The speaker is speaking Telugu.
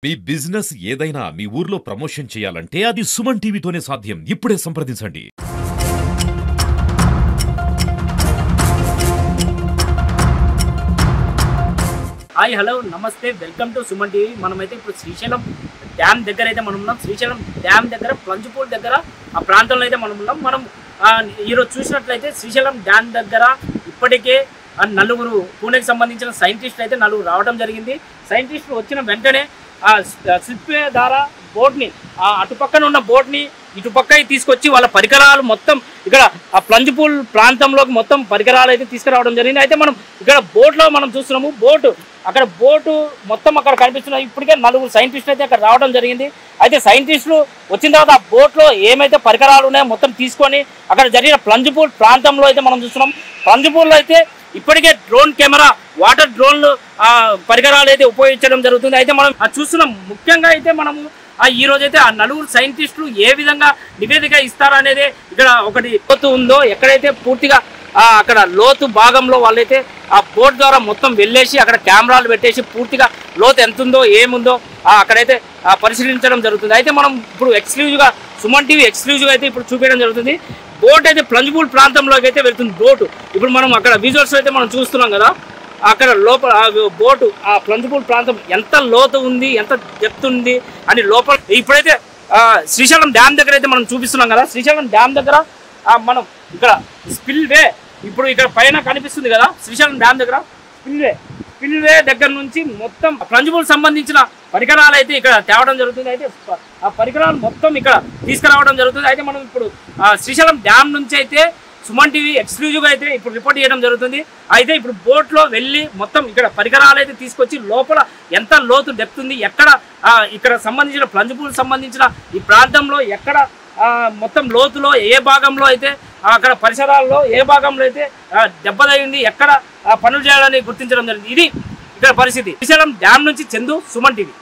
మీ బిజినెస్ ఏదైనా మీ ఊర్లో ప్రమోషన్ చేయాలంటే అది సుమన్ టీవీతోనే సాధ్యం. ఇప్పుడే సంప్రదించండి. హాయ్ హలో నమస్తే వెల్కమ్ టు సుమన్ టీవీ. మనమైతే ఇప్పుడు శ్రీశైలం డ్యామ్ దగ్గర అయితే మనం ఉన్నాం. శ్రీశైలం డ్యామ్ దగ్గర ప్లంజ్పూల్ దగ్గర ఆ ప్రాంతంలో అయితే మనం ఉన్నాం. మనం ఈరోజు చూసినట్లయితే శ్రీశైలం డ్యామ్ దగ్గర ఇప్పటికే నలుగురు పూణేకి సంబంధించిన సైంటిస్టులు అయితే నలుగురు రావడం జరిగింది. సైంటిస్టులు వచ్చిన వెంటనే స్లిప్ ద్వారా బోట్ని అటుపక్కన ఉన్న బోట్ని ఇటుపక్క తీసుకొచ్చి వాళ్ళ పరికరాలు మొత్తం ఇక్కడ ఆ ప్లంజ్పూల్ ప్రాంతంలోకి మొత్తం పరికరాలు అయితే తీసుకురావడం జరిగింది. అయితే మనం ఇక్కడ బోట్లో మనం చూస్తున్నాము. అక్కడ బోటు మొత్తం అక్కడ కనిపిస్తున్నాయి. ఇప్పటికే నలుగురు సైంటిస్టులు అయితే అక్కడ రావడం జరిగింది. అయితే సైంటిస్టులు వచ్చిన తర్వాత ఆ బోట్లో ఏమైతే పరికరాలు ఉన్నాయో మొత్తం తీసుకొని అక్కడ జరిగిన ప్లంజ్పూల్ ప్రాంతంలో అయితే మనం చూస్తున్నాం. ప్లంజ్పూల్లో అయితే ఇప్పటికే డ్రోన్ కెమెరా వాటర్ డ్రోన్లు పరికరాలు అయితే ఉపయోగించడం జరుగుతుంది. అయితే మనం చూస్తున్నాం. ముఖ్యంగా అయితే మనము ఈ రోజైతే ఆ నలుగురు సైంటిస్టులు ఏ విధంగా నివేదిక ఇస్తారనేది ఇక్కడ ఒకటి లోతు ఉందో ఎక్కడైతే పూర్తిగా అక్కడ లోతు భాగంలో వాళ్ళైతే ఆ బోట్ ద్వారా మొత్తం వెళ్ళేసి అక్కడ కెమెరాలు పెట్టేసి పూర్తిగా లోతు ఎంత ఉందో ఏముందో అక్కడైతే పరిశీలించడం జరుగుతుంది. అయితే మనం ఇప్పుడు ఎక్స్క్లూజివ్గా సుమన్ టీవీ ఎక్స్క్లూజివ్గా అయితే ఇప్పుడు చూపించడం జరుగుతుంది. బోట్ అయితే ప్లంజ్పూల్ ప్రాంతంలోకి అయితే వెళ్తుంది బోటు. ఇప్పుడు మనం అక్కడ విజువల్స్ అయితే మనం చూస్తున్నాం కదా. అక్కడ లోపల బోటు ఆ ప్లంజ్పూల్ ప్రాంతం ఎంత లోతు ఉంది, ఎంత డెప్త్ ఉంది అని లోపల ఇప్పుడైతే శ్రీశైలం డ్యామ్ దగ్గర అయితే మనం చూపిస్తున్నాం కదా. శ్రీశైలం డ్యామ్ దగ్గర మనం ఇక్కడ స్పిల్ వే ఇప్పుడు ఇక్కడ పైన కనిపిస్తుంది కదా. శ్రీశైలం డ్యామ్ దగ్గర స్పిల్ వే దగ్గర నుంచి మొత్తం ప్లంజ్పూల్ సంబంధించిన పరికరాలు అయితే ఇక్కడ తేవడం జరుగుతుంది. అయితే ఆ పరికరాలు మొత్తం ఇక్కడ తీసుకురావడం జరుగుతుంది. అయితే మనం ఇప్పుడు శ్రీశైలం డ్యామ్ నుంచి అయితే సుమన్ టీవీ ఎక్స్క్లూజివ్గా అయితే ఇప్పుడు రిపోర్ట్ చేయడం జరుగుతుంది. అయితే ఇప్పుడు బోట్లో వెళ్ళి మొత్తం ఇక్కడ పరికరాలు అయితే తీసుకొచ్చి లోపల ఎంత లోతు డెప్త్ ఉంది, ఎక్కడ ఇక్కడ సంబంధించిన ప్లంజ్పూల్ సంబంధించిన ఈ ప్రాంతంలో ఎక్కడ మొత్తం లోతులో ఏ భాగంలో అయితే అక్కడ పరిసరాల్లో ఏ భాగంలో అయితే దెబ్బతగింది, ఎక్కడ పనులు చేయాలని గుర్తించడం జరిగింది. ఇది ఇక్కడ పరిస్థితి. శ్రీశైలం డ్యామ్ నుంచి చందు, సుమన్ టీవీ.